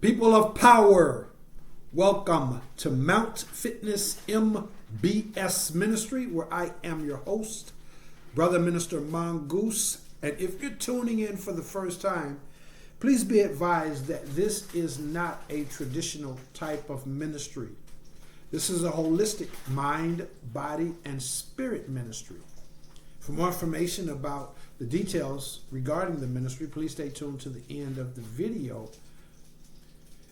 People of power, welcome to Mount Fitness MBS Ministry, where I am your host, Brother Minister Mongoose. And if you're tuning in for the first time, please be advised that this is not a traditional type of ministry. This is a holistic mind, body, and spirit ministry. For more information about the details regarding the ministry, please stay tuned to the end of the video.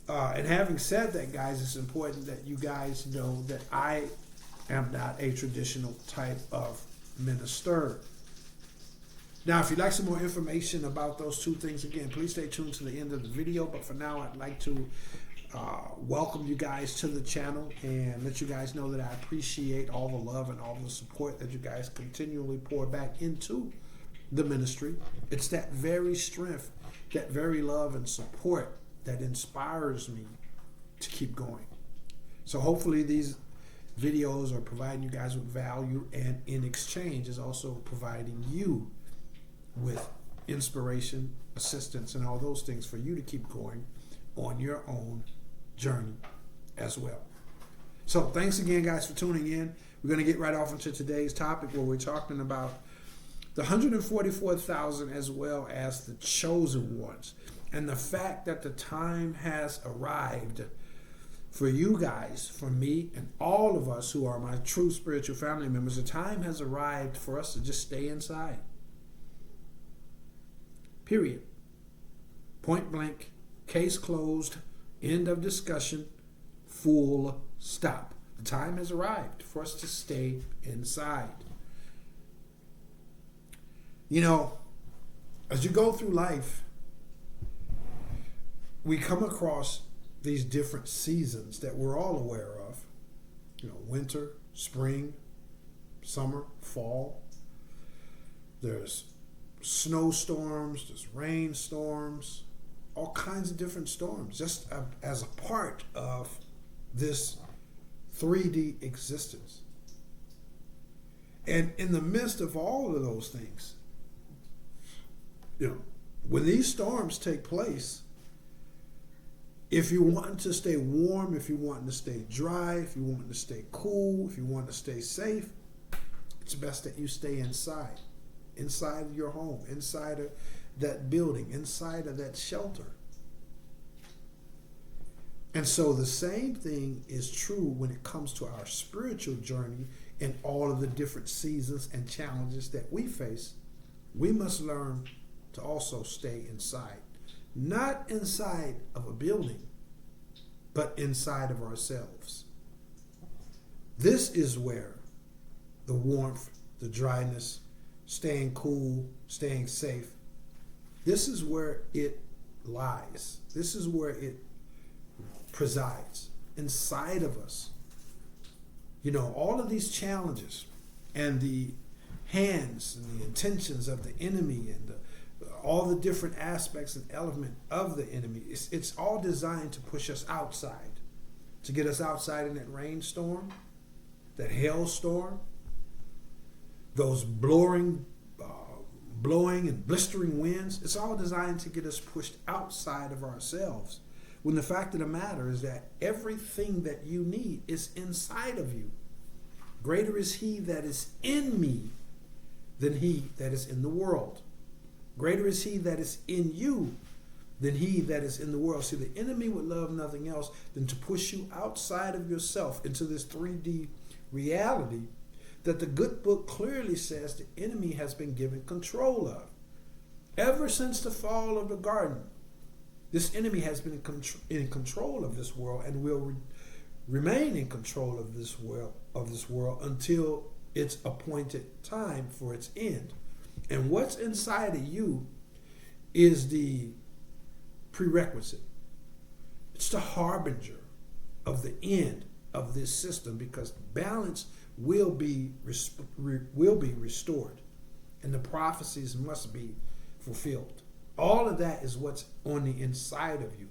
And having said that, guys, it's important that you guys know that I am not a traditional type of minister. Now, if you'd like some more information about those two things, again, please stay tuned to the end of the video. But for now, I'd like to welcome you guys to the channel and let you guys know that I appreciate all the love and all the support that you guys continually pour back into the ministry. It's that very strength, that very love and support that inspires me to keep going. So hopefully these videos are providing you guys with value, and in exchange is also providing you with inspiration, assistance, and all those things for you to keep going on your own journey as well. So thanks again, guys, for tuning in. We're going to get right off into today's topic, where we're talking about the 144,000 as well as the chosen ones. And the fact that the time has arrived for you guys, for me, and all of us who are my true spiritual family members, the time has arrived for us to just stay inside. Period. Point blank. Case closed. End of discussion. Full stop. The time has arrived for us to stay inside. You know, as you go through life, we come across these different seasons that we're all aware of. You know, winter, spring, summer, fall. There's snowstorms, there's rainstorms, all kinds of different storms, just as a part of this 3D existence. And in the midst of all of those things, you know, when these storms take place, if you want to stay warm, if you want to stay dry, if you want to stay cool, if you want to stay safe, it's best that you stay inside of your home, inside of that building, inside of that shelter. And so the same thing is true when it comes to our spiritual journey and all of the different seasons and challenges that we face. We must learn to also stay inside. Not inside of a building, but inside of ourselves. This is where the warmth, the dryness, staying cool, staying safe, this is where it lies. This is where it presides, inside of us. You know, all of these challenges and the hands and the intentions of the enemy and all the different aspects and element of the enemy, it's all designed to push us outside, to get us outside in that rainstorm, that hailstorm, those blowing and blistering winds. It's all designed to get us pushed outside of ourselves, when the fact of the matter is that everything that you need is inside of you. Greater is he that is in me than he that is in the world. Greater is he that is in you than he that is in the world. See, the enemy would love nothing else than to push you outside of yourself into this 3D reality that the good book clearly says the enemy has been given control of. Ever since the fall of the garden, this enemy has been in control of this world and will remain in control of this world until its appointed time for its end. And what's inside of you is the prerequisite. It's the harbinger of the end of this system, because balance will be restored and the prophecies must be fulfilled. All of that is what's on the inside of you.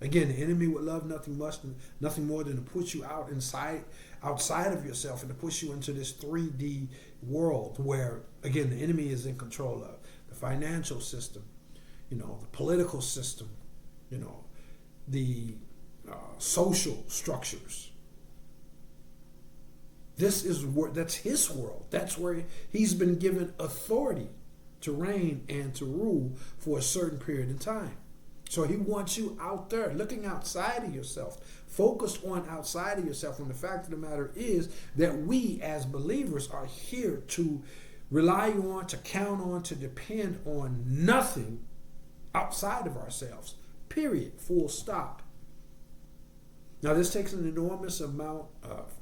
Again, the enemy would love nothing more than to put you outside of yourself and to push you into this 3D world where, again, the enemy is in control of the financial system, the political system, the social structures. This is where that's his world. That's where he's been given authority to reign and to rule for a certain period of time. So he wants you out there looking outside of yourself, focused on outside of yourself. And the fact of the matter is that we as believers are here to rely on, to count on, to depend on nothing outside of ourselves. Period. Full stop. Now this takes an enormous amount of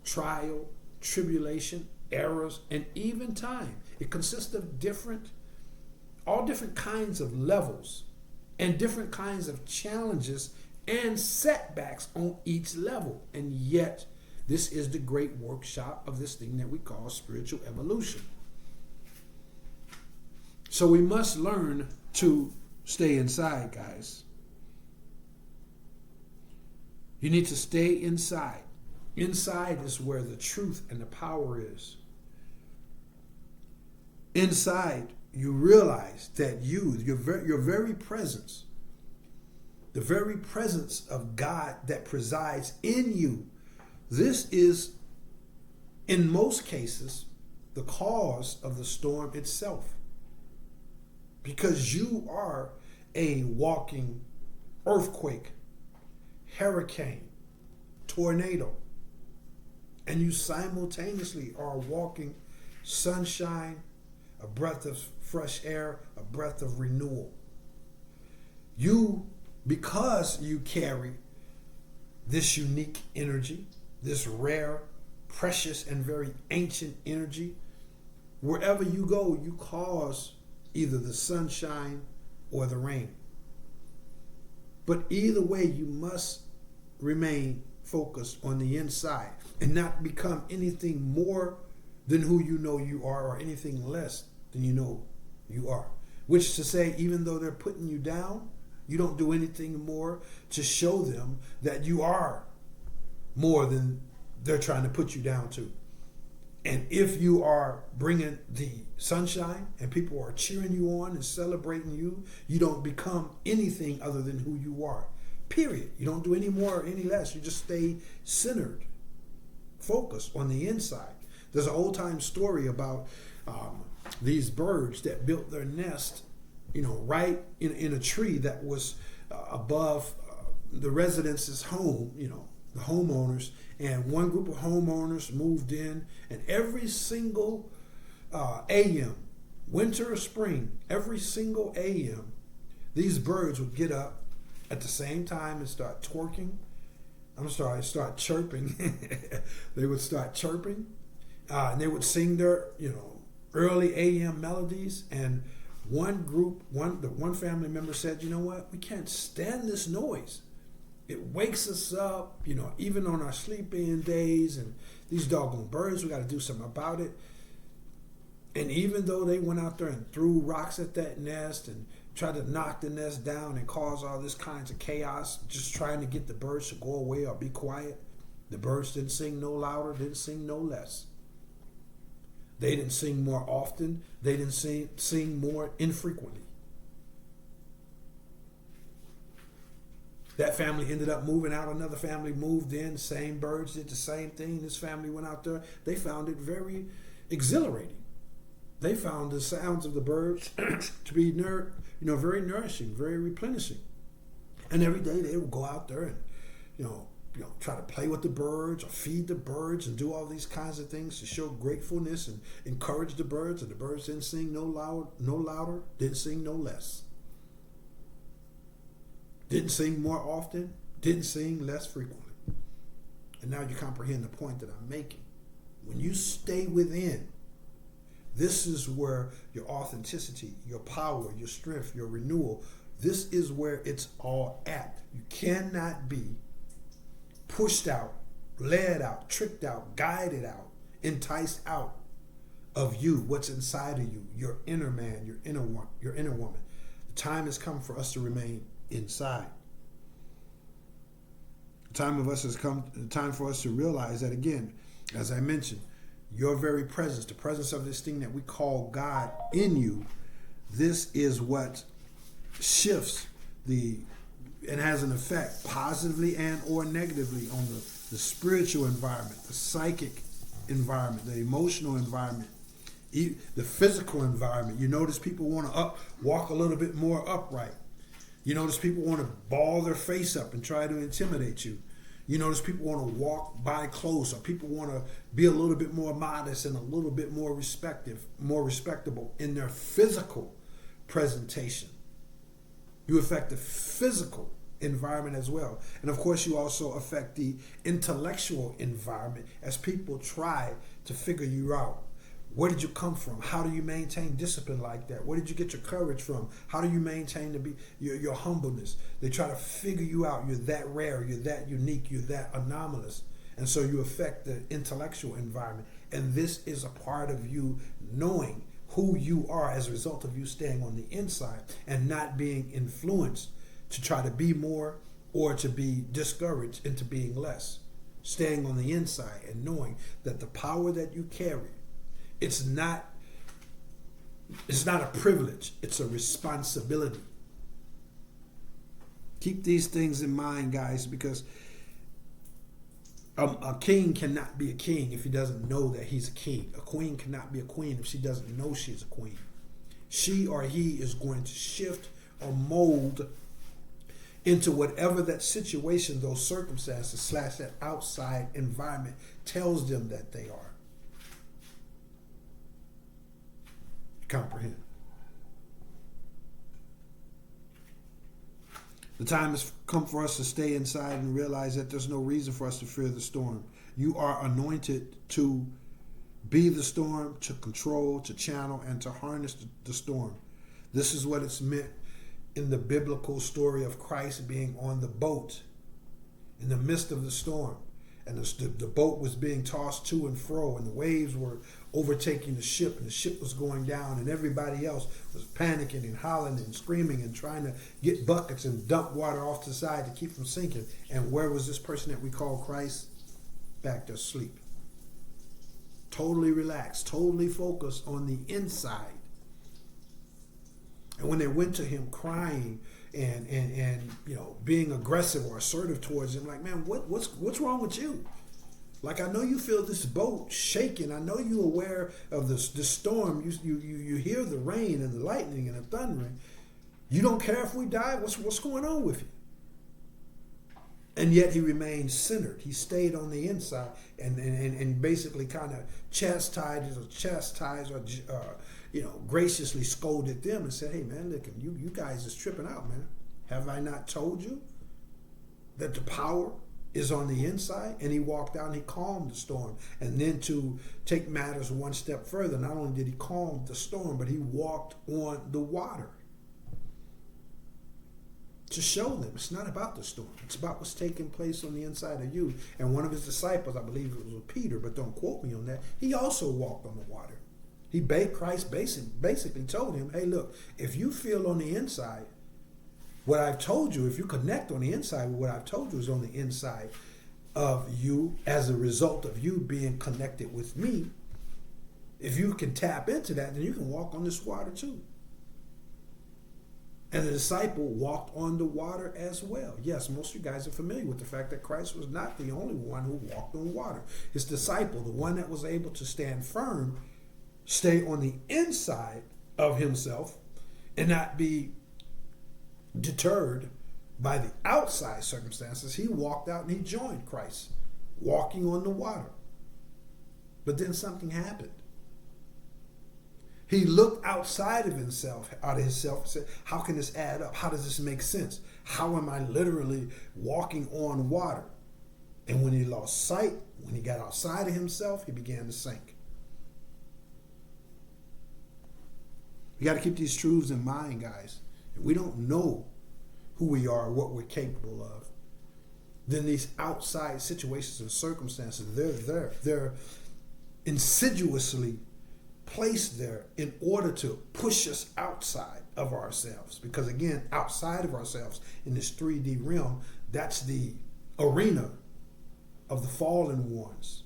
trial, tribulation, errors, and even time. It consists of all different kinds of levels and different kinds of challenges and setbacks on each level. And yet, this is the great workshop of this thing that we call spiritual evolution. So we must learn to stay inside, guys. You need to stay inside. Inside is where the truth and the power is. Inside, you realize that your very presence, the very presence of God that presides in you, this is, in most cases, the cause of the storm itself. Because you are a walking earthquake, hurricane, tornado, and you simultaneously are walking sunshine, a breath of fresh air, a breath of renewal. Because you carry this unique energy, this rare, precious, and very ancient energy, wherever you go, you cause either the sunshine or the rain. But either way, you must remain focused on the inside and not become anything more than who you know you are or anything less than you know you are. Which is to say, even though they're putting you down, you don't do anything more to show them that you are more than they're trying to put you down to. And if you are bringing the sunshine and people are cheering you on and celebrating you, you don't become anything other than who you are. Period. You don't do any more or any less. You just stay centered, focused on the inside. There's an old-time story about these birds that built their nest, right in a tree that was above the residents' home, the homeowners. And one group of homeowners moved in, and every single AM, winter or spring, every single AM, these birds would get up at the same time and start chirping. They would start chirping, and they would sing their, early AM melodies. And one family member said, "You know what? We can't stand this noise. It wakes us up, even on our sleep-in days, and these doggone birds, we got to do something about it." And even though they went out there and threw rocks at that nest and tried to knock the nest down and cause all this kinds of chaos, just trying to get the birds to go away or be quiet, the birds didn't sing no louder, didn't sing no less. They didn't sing more often. They didn't sing more infrequently. That family ended up moving out. Another family moved in. Same birds did the same thing. This family went out there. They found it very exhilarating. They found the sounds of the birds to be very nourishing, very replenishing. And every day they would go out there and try to play with the birds or feed the birds and do all these kinds of things to show gratefulness and encourage the birds. And the birds didn't sing no louder, didn't sing no less. Didn't sing more often, didn't sing less frequently. And now you comprehend the point that I'm making. When you stay within, this is where your authenticity, your power, your strength, your renewal, this is where it's all at. You cannot be pushed out, led out, tricked out, guided out, enticed out of you, what's inside of you, your inner man, your inner woman. The time has come for us to remain inside. The time for us to realize that, again, as I mentioned, your very presence, the presence of this thing that we call God in you, this is what shifts the and has an effect positively and or negatively on the spiritual environment, the psychic environment, the emotional environment, the physical environment. You notice people want to walk a little bit more upright. You notice people want to ball their face up and try to intimidate you. You notice people want to walk by closer. People want to be a little bit more modest and a little bit more respectable in their physical presentation. You affect the physical environment as well. And of course, you also affect the intellectual environment as people try to figure you out. Where did you come from? How do you maintain discipline like that? Where did you get your courage from? How do you maintain your humbleness? They try to figure you out. You're that rare. You're that unique. You're that anomalous. And so you affect the intellectual environment. And this is a part of you knowing who you are as a result of you staying on the inside and not being influenced to try to be more or to be discouraged into being less. Staying on the inside and knowing that the power that you carry, it's not a privilege, it's a responsibility. Keep these things in mind, guys, because a king cannot be a king if he doesn't know that he's a king. A queen cannot be a queen if she doesn't know she's a queen. She or he is going to shift or mold into whatever that situation, those circumstances / that outside environment tells them that they are. Comprehend. The time has come for us to stay inside and realize that there's no reason for us to fear the storm. You are anointed to be the storm, to control, to channel, and to harness the storm. This is what it's meant in the biblical story of Christ being on the boat in the midst of the storm. And the boat was being tossed to and fro, and the waves were overtaking the ship, and the ship was going down, and everybody else was panicking and hollering and screaming and trying to get buckets and dump water off to the side to keep from sinking. And where was this person that we call Christ? Back there asleep. Totally relaxed, totally focused on the inside. And when they went to him crying and being aggressive or assertive towards him, like, man, what's wrong with you? Like, I know you feel this boat shaking. I know you're aware of the storm. You hear the rain and the lightning and the thundering. You don't care if we die? What's going on with you? And yet he remained centered. He stayed on the inside and basically kind of chastised or graciously scolded them and said, hey, man, look, you guys is tripping out, man. Have I not told you that the power is on the inside? And he walked out and he calmed the storm. And then to take matters one step further, not only did he calm the storm, but he walked on the water to show them it's not about the storm. It's about what's taking place on the inside of you. And one of his disciples, I believe it was Peter, but don't quote me on that, he also walked on the water. Christ basically told him, hey, look, if you feel on the inside what I've told you, if you connect on the inside with what I've told you is on the inside of you as a result of you being connected with me, if you can tap into that, then you can walk on this water too. And the disciple walked on the water as well. Yes, most of you guys are familiar with the fact that Christ was not the only one who walked on water. His disciple, the one that was able to stand firm, stay on the inside of himself and not be deterred by the outside circumstances, he walked out and he joined Christ, walking on the water. But then something happened. He looked outside of himself, and said, how can this add up? How does this make sense? How am I literally walking on water? And when he lost sight, when he got outside of himself, he began to sink. We got to keep these truths in mind, guys. If we don't know who we are, what we're capable of, then these outside situations and circumstances, they're insidiously placed there in order to push us outside of ourselves. Because again, outside of ourselves in this 3D realm, that's the arena of the fallen ones.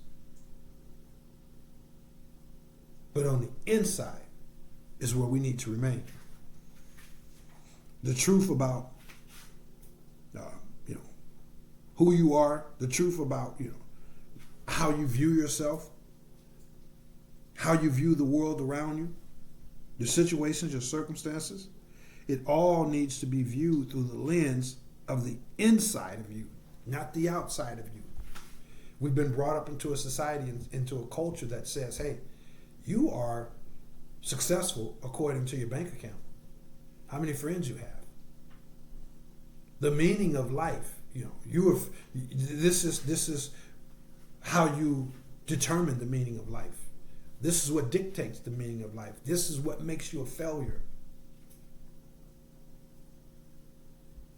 But on the inside is where we need to remain. The truth about who you are, the truth about, how you view yourself, how you view the world around you, your situations, your circumstances. It all needs to be viewed through the lens of the inside of you, not the outside of you. We've been brought up into a society, into a culture that says, hey, you are successful according to your bank account, how many friends you have, the meaning of life. This is how you determine the meaning of life. This is what dictates the meaning of life. This is what makes you a failure.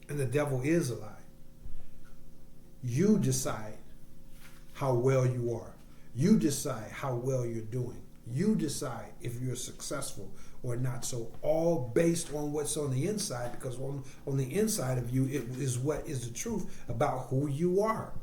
And the devil is a lie. You decide how well you are. You decide how well you're doing. You decide if you're successful or not. So all based on what's on the inside, because on the inside of you, it is what is the truth about who you are.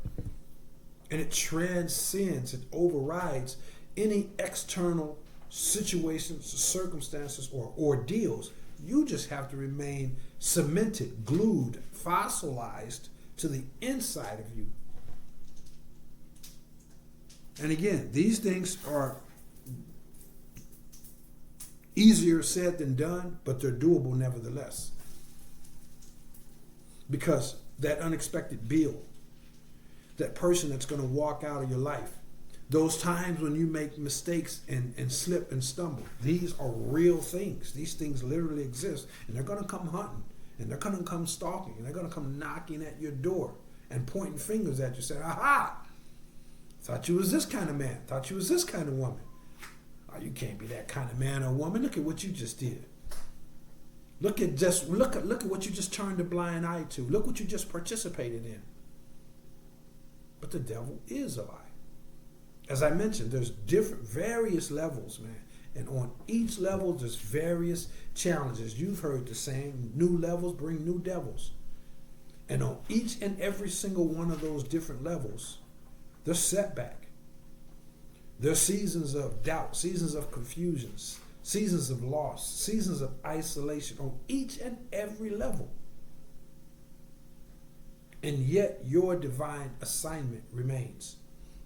And it transcends, it overrides any external situations, circumstances, or ordeals. You just have to remain cemented, glued, fossilized to the inside of you. And again, these things are easier said than done, but they're doable nevertheless. Because that unexpected bill, that person that's going to walk out of your life, those times when you make mistakes and slip and stumble, these are real things. These things literally exist, and they're going to come hunting, and they're going to come stalking, and they're going to come knocking at your door and pointing fingers at you, saying, aha, thought you was this kind of man, thought you was this kind of woman. Oh, you can't be that kind of man or woman. Look at what you just did. Look at what you just turned a blind eye to. Look what you just participated in. But the devil is a lie. As I mentioned, there's various levels, man. And on each level, there's various challenges. You've heard the saying, new levels bring new devils. And on each and every single one of those different levels, there's setback. There's seasons of doubt, seasons of confusions, seasons of loss, seasons of isolation on each and every level. And yet your divine assignment remains,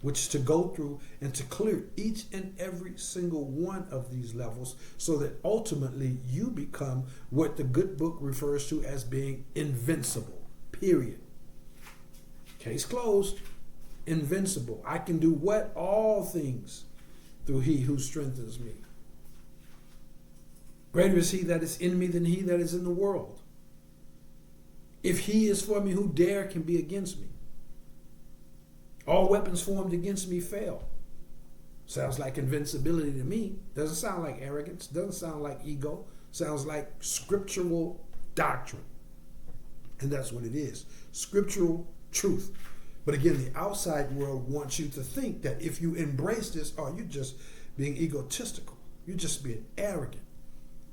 which is to go through and to clear each and every single one of these levels so that ultimately you become what the good book refers to as being invincible, period. Case closed. Invincible. I can do what? All things through he who strengthens me. Greater is he that is in me than he that is in the world. If he is for me, who dare can be against me? All weapons formed against me fail. Sounds like invincibility to me. Doesn't sound like arrogance. Doesn't sound like ego. Sounds like scriptural doctrine. And that's what it is. Scriptural truth. But again, the outside world wants you to think that if you embrace this, you're just being egotistical. You're just being arrogant.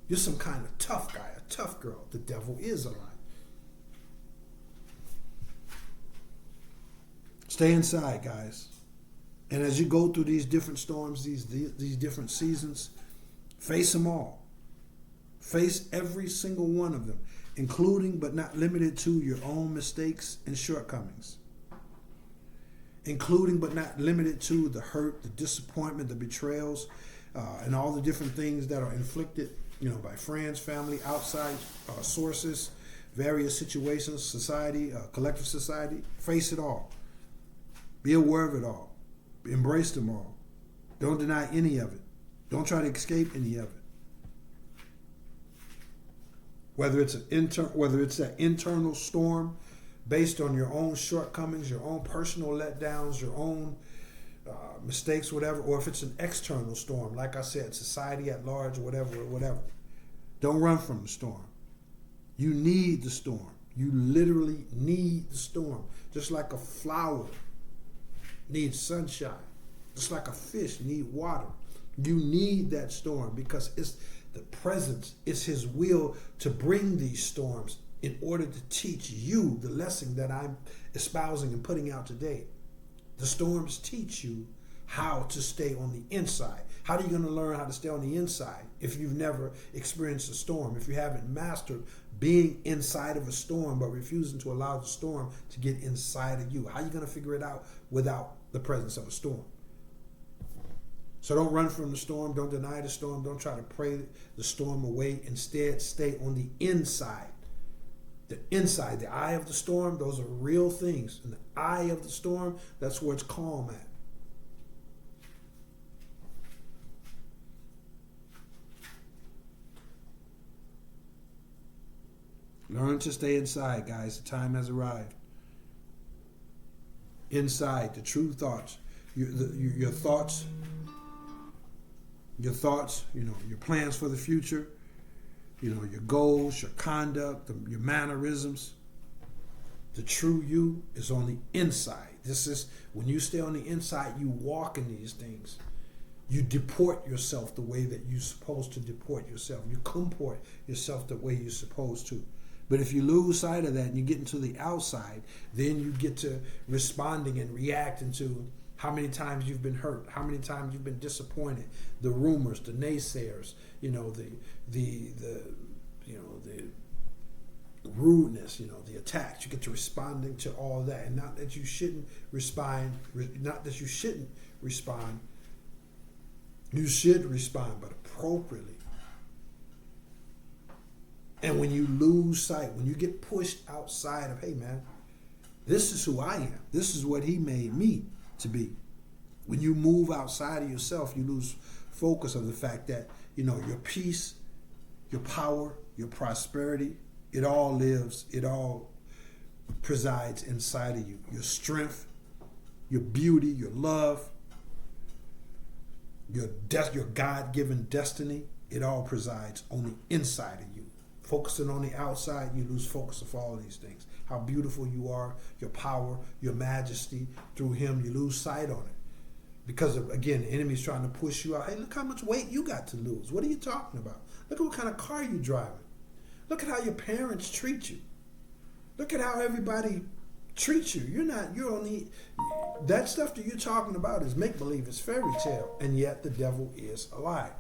You're some kind of tough guy, a tough girl. The devil is a lie. Stay inside, guys. And as you go through these different storms, these different seasons, face them all. Face every single one of them, including but not limited to your own mistakes and shortcomings. Including but not limited to the hurt, the disappointment, the betrayals, and all the different things that are inflicted, by friends, family, outside sources, various situations, society, collective society. Face it all. Be aware of it all. Embrace them all. Don't deny any of it. Don't try to escape any of it. Whether it's that internal storm based on your own shortcomings, your own personal letdowns, your own mistakes, whatever, or if it's an external storm, like I said, society at large, whatever. Don't run from the storm. You need the storm. You literally need the storm. Just like a flower needs sunshine. Just like a fish needs water. You need that storm because it's the presence, it's his will to bring these storms in order to teach you the lesson that I'm espousing and putting out today. The storms teach you how to stay on the inside. How are you going to learn how to stay on the inside if you've never experienced a storm, if you haven't mastered being inside of a storm but refusing to allow the storm to get inside of you? How are you going to figure it out without the presence of a storm? So don't run from the storm. Don't deny the storm. Don't try to pray the storm away. Instead, stay on the inside. The inside, the eye of the storm, those are real things. In the eye of the storm, that's where it's calm at. Learn to stay inside, guys. The time has arrived. Inside, the true thoughts. Your thoughts, your plans for the future, your goals, your conduct, your mannerisms. The true you is on the inside. This is when you stay on the inside, you walk in these things. You deport yourself the way that you're supposed to deport yourself. You comport yourself the way you're supposed to. But if you lose sight of that and you get into the outside, then you get to responding and reacting to how many times you've been hurt, how many times you've been disappointed, the rumors, the naysayers, the rudeness, the attacks. You get to responding to all that, and not that you shouldn't respond. Not that you shouldn't respond. You should respond, but appropriately. And when you lose sight, when you get pushed outside of, hey man, this is who I am. This is what he made me to be. When you move outside of yourself, you lose focus of the fact that, your peace, your power, your prosperity, it all presides inside of you. Your strength, your beauty, your love, your God-given destiny, it all presides on the inside of you. Focusing on the outside, you lose focus of all of these things. How beautiful you are, your power, your majesty. Through him, you lose sight on it. Because, again, the enemy's trying to push you out. Hey, look how much weight you got to lose. What are you talking about? Look at what kind of car you're driving. Look at how your parents treat you. Look at how everybody treats you. That stuff that you're talking about is make-believe, it's fairy tale. And yet the devil is alive.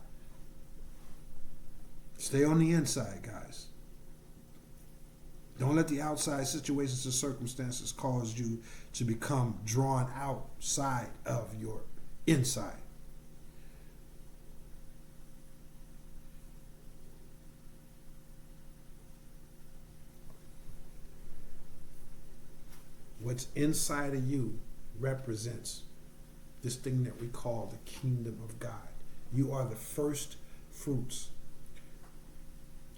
Stay on the inside, guys. Don't let the outside situations and circumstances cause you to become drawn outside of your inside. What's inside of you represents this thing that we call the kingdom of God. You are the first fruits.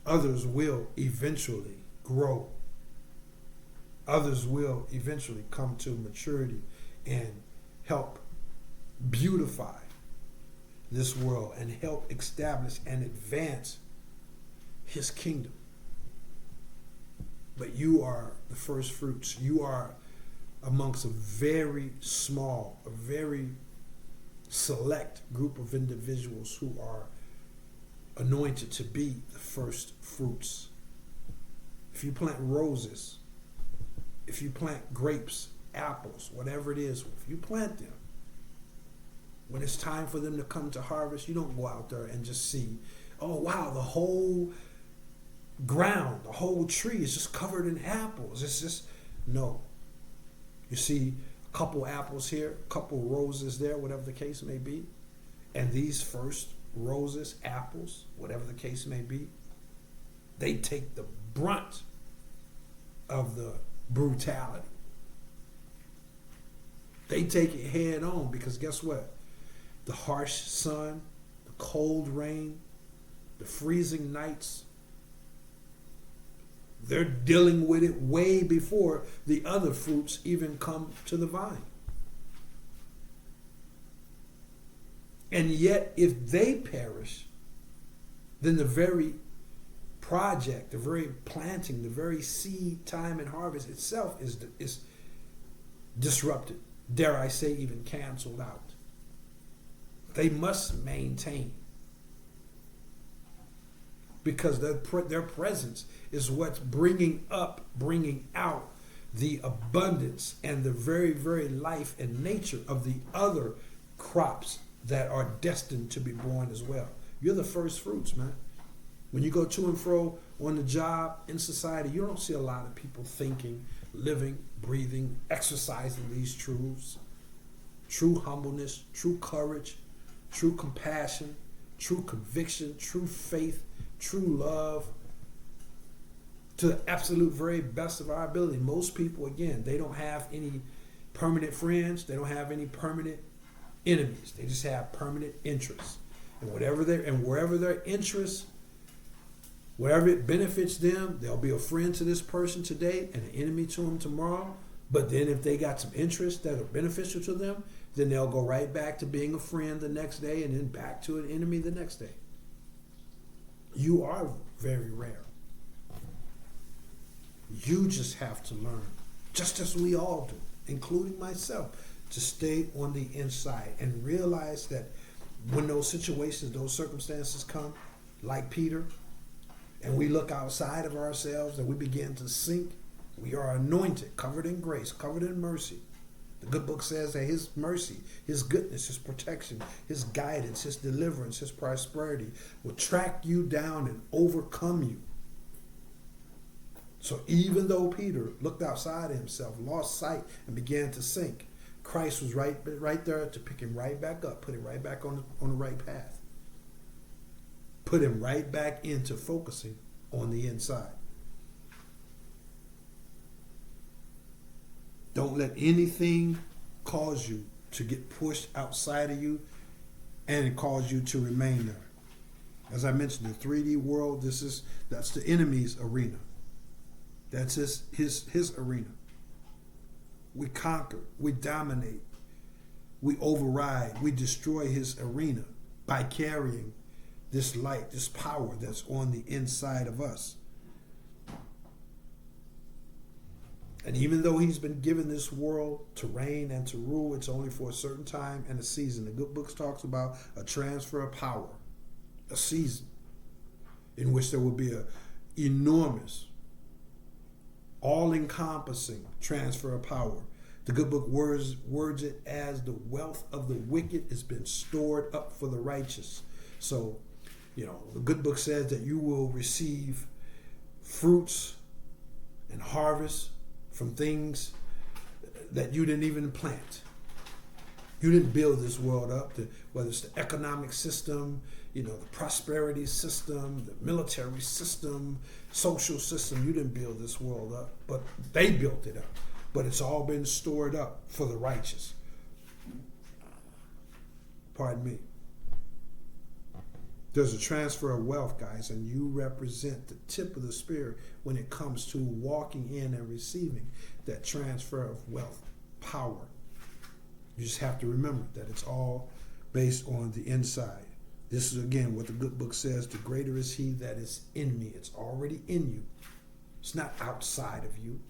Others will eventually grow. Others will eventually come to maturity and help beautify this world and help establish and advance his kingdom. But you are the first fruits. You are amongst a very small, a very select group of individuals who are anointed to be the first fruits. If you plant roses, if you plant grapes, apples, whatever it is, if you plant them, when it's time for them to come to harvest, you don't go out there and just see, oh wow, the whole ground, the whole tree is just covered in apples. It's just, no. You see a couple apples here, a couple roses there, whatever the case may be, and these first roses, apples, whatever the case may be, they take the brunt of the brutality. They take it head on because guess what? The harsh sun, the cold rain, the freezing nights, they're dealing with it way before the other fruits even come to the vine. And yet, if they perish, then the very project, the very planting, the very seed time and harvest itself is disrupted. Dare I say, even canceled out. They must maintain. Because their presence is what's bringing out the abundance and the very, very life and nature of the other crops that are destined to be born as well. You're the first fruits, man. When you go to and fro on the job, in society, you don't see a lot of people thinking, living, breathing, exercising these truths. True humbleness, true courage, true compassion, true conviction, true faith, true love, to the absolute very best of our ability. Most people, again, they don't have any permanent friends. They don't have any permanent enemies. They just have permanent interests. And wherever their interests, wherever it benefits them, they'll be a friend to this person today and an enemy to them tomorrow. But then if they got some interests that are beneficial to them, then they'll go right back to being a friend the next day and then back to an enemy the next day. You are very rare. You just have to learn, just as we all do, including myself, to stay on the inside and realize that when those situations, those circumstances come, like Peter, and we look outside of ourselves and we begin to sink, we are anointed, covered in grace, covered in mercy. The good book says that his mercy, his goodness, his protection, his guidance, his deliverance, his prosperity will track you down and overcome you. So even though Peter looked outside of himself, lost sight, and began to sink, Christ was right there to pick him right back up, put him right back on the right path. Put him right back into focusing on the inside. Don't let anything cause you to get pushed outside of you and cause you to remain there. As I mentioned, the 3D world, that's the enemy's arena. That's his arena. We conquer, we dominate, we override, we destroy his arena by carrying this light, this power that's on the inside of us. And even though he's been given this world to reign and to rule, it's only for a certain time and a season. The good book talks about a transfer of power, a season in which there will be an enormous, all-encompassing transfer of power. The good book words it as the wealth of the wicked has been stored up for the righteous. So, the good book says that you will receive fruits and harvest from things that you didn't even plant. You didn't build this world up, whether it's the economic system, the prosperity system, the military system, social system. You didn't build this world up, but they built it up. But it's all been stored up for the righteous. Pardon me. There's a transfer of wealth, guys, and you represent the tip of the spear when it comes to walking in and receiving that transfer of wealth, power. You just have to remember that it's all based on the inside. This is, again, what the good book says. The greater is he that is in me. It's already in you. It's not outside of you.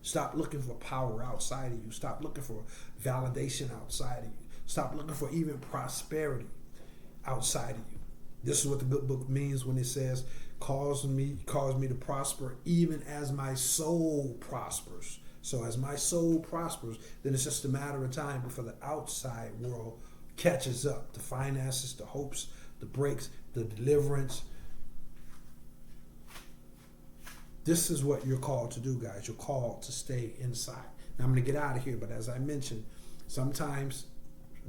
Stop looking for power outside of you. Stop looking for validation outside of you. Stop looking for even prosperity outside of you. This is what the good book means when it says, cause me to prosper even as my soul prospers. So as my soul prospers, then it's just a matter of time before the outside world catches up. The finances, the hopes, the breaks, the deliverance. This is what you're called to do, guys. You're called to stay inside. Now I'm going to get out of here, but as I mentioned, sometimes,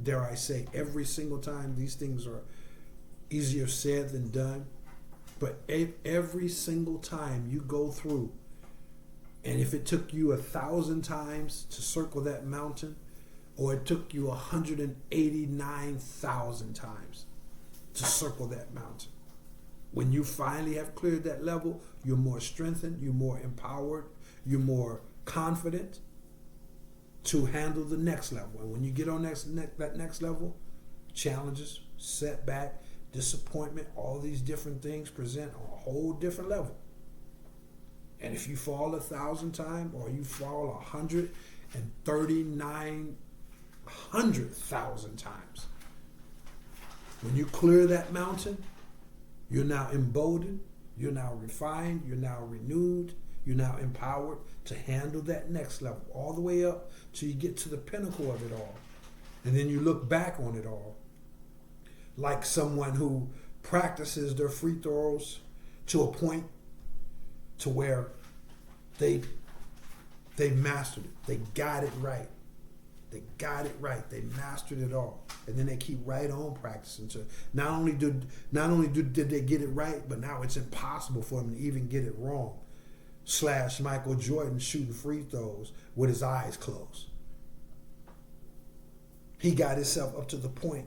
dare I say, every single time, these things are easier said than done. But every single time you go through, and if it took you 1,000 times to circle that mountain, or it took you 189,000 times to circle that mountain, when you finally have cleared that level, you're more strengthened, you're more empowered, you're more confident to handle the next level. And when you get on that next level, challenges, setback, disappointment, all these different things present on a whole different level. And if you fall 1,000 times, or you fall 139,000 times, when you clear that mountain, you're now emboldened, you're now refined, you're now renewed, you're now empowered to handle that next level, all the way up till you get to the pinnacle of it all. And then you look back on it all like someone who practices their free throws to a point to where they mastered it. They got it right. They got it right. They mastered it all. And then they keep right on practicing. So not only did they get it right, but now it's impossible for them to even get it wrong. / Michael Jordan shooting free throws with his eyes closed. He got himself up to the point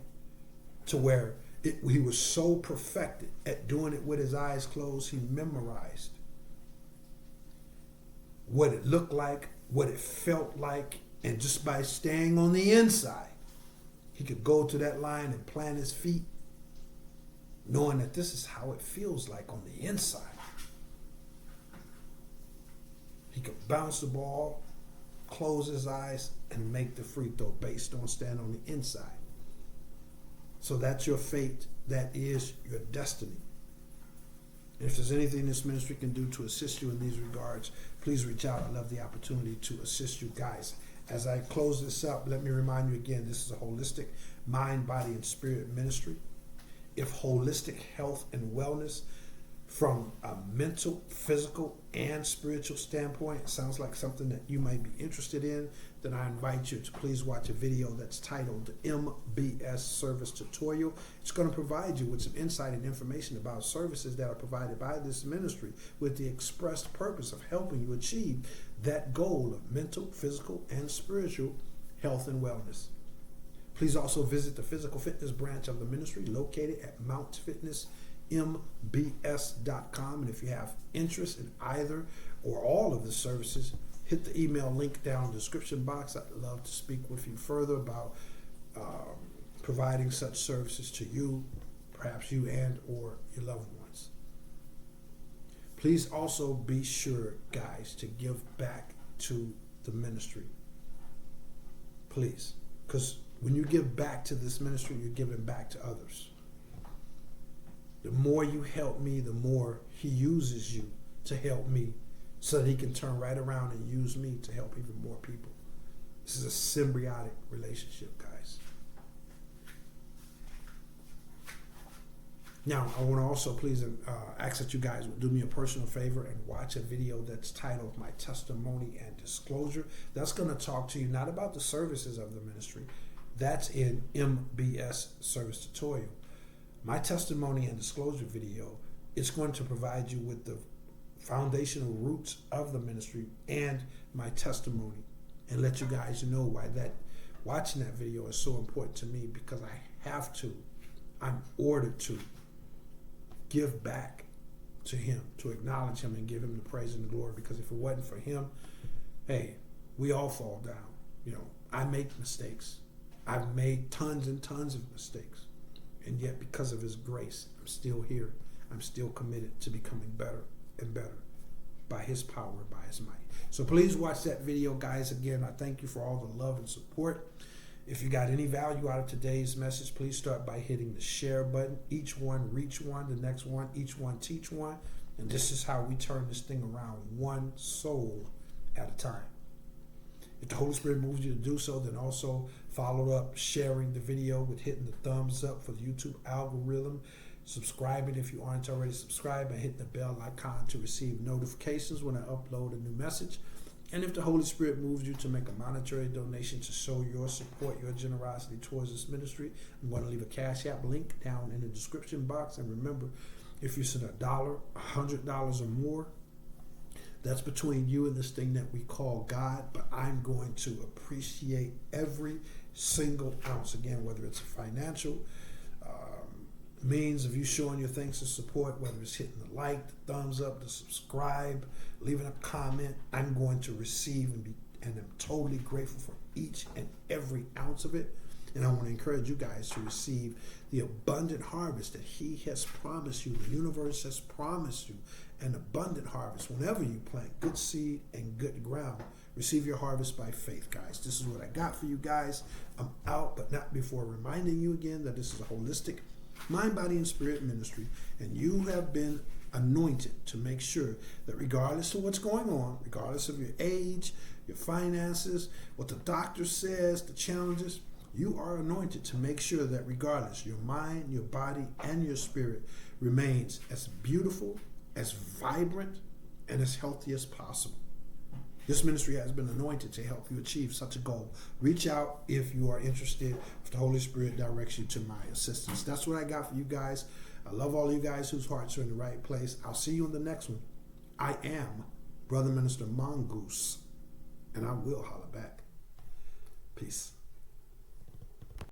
to where he was so perfected at doing it with his eyes closed, he memorized what it looked like, what it felt like, and just by staying on the inside, he could go to that line and plant his feet, knowing that this is how it feels like on the inside. He could bounce the ball, close his eyes, and make the free throw based on staying on the inside. So that's your fate. That is your destiny. And if there's anything this ministry can do to assist you in these regards, please reach out. I'd love the opportunity to assist you guys. As I close this up, let me remind you again, this is a holistic mind, body, and spirit ministry. If holistic health and wellness from a mental, physical, and spiritual standpoint sounds like something that you might be interested in, then I invite you to please watch a video that's titled MBS Service Tutorial. It's going to provide you with some insight and information about services that are provided by this ministry with the expressed purpose of helping you achieve that goal of mental, physical, and spiritual health and wellness. Please also visit the physical fitness branch of the ministry located at Mount Fitness mbs.com, and if you have interest in either or all of the services, hit the email link down in the description box. I'd love to speak with you further about providing such services to you, perhaps you and or your loved ones. Please also be sure, guys, to give back to the ministry. Please, because when you give back to this ministry, you're giving back to others. The more you help me, the more he uses you to help me so that he can turn right around and use me to help even more people. This is a symbiotic relationship, guys. Now, I want to also please ask that you guys would do me a personal favor and watch a video that's titled My Testimony and Disclosure. That's going to talk to you not about the services of the ministry. That's in MBS Service Tutorial. My testimony and disclosure video is going to provide you with the foundational roots of the ministry and my testimony, and let you guys know why watching that video is so important to me, because I'm ordered to give back to him, to acknowledge him and give him the praise and the glory, because if it wasn't for him, hey, we all fall down. I make mistakes. I've made tons and tons of mistakes. And yet, because of his grace, I'm still here. I'm still committed to becoming better and better by his power and by his might. So please watch that video, guys. Again, I thank you for all the love and support. If you got any value out of today's message, please start by hitting the share button. Each one reach one, the next one, each one teach one. And this is how we turn this thing around, one soul at a time. If the Holy Spirit moves you to do so, then also follow up sharing the video with hitting the thumbs up for the YouTube algorithm, subscribing if you aren't already subscribed, and hitting the bell icon to receive notifications when I upload a new message. And if the Holy Spirit moves you to make a monetary donation to show your support, your generosity towards this ministry, I'm going to leave a Cash App link down in the description box. And remember, if you send $1, $100 or more, that's between you and this thing that we call God, but I'm going to appreciate every single ounce. Again, whether it's a financial means of you showing your thanks and support, whether it's hitting the like, the thumbs up, the subscribe, leaving a comment, I'm going to receive and I'm totally grateful for each and every ounce of it. And I want to encourage you guys to receive the abundant harvest that he has promised you. The universe has promised you an abundant harvest. Whenever you plant good seed and good ground, receive your harvest by faith, guys. This is what I got for you guys. I'm out, but not before reminding you again that this is a holistic mind, body, and spirit ministry, and you have been anointed to make sure that regardless of what's going on, regardless of your age, your finances, what the doctor says, the challenges, You are anointed to make sure that regardless, your mind, your body, and your spirit remains as beautiful, as vibrant, and as healthy as possible. This ministry has been anointed to help you achieve such a goal. Reach out if you are interested, if the Holy Spirit directs you to my assistance. That's what I got for you guys. I love all you guys whose hearts are in the right place. I'll see you in the next one. I am Brother Minister Mongoose, and I will holler back. Peace.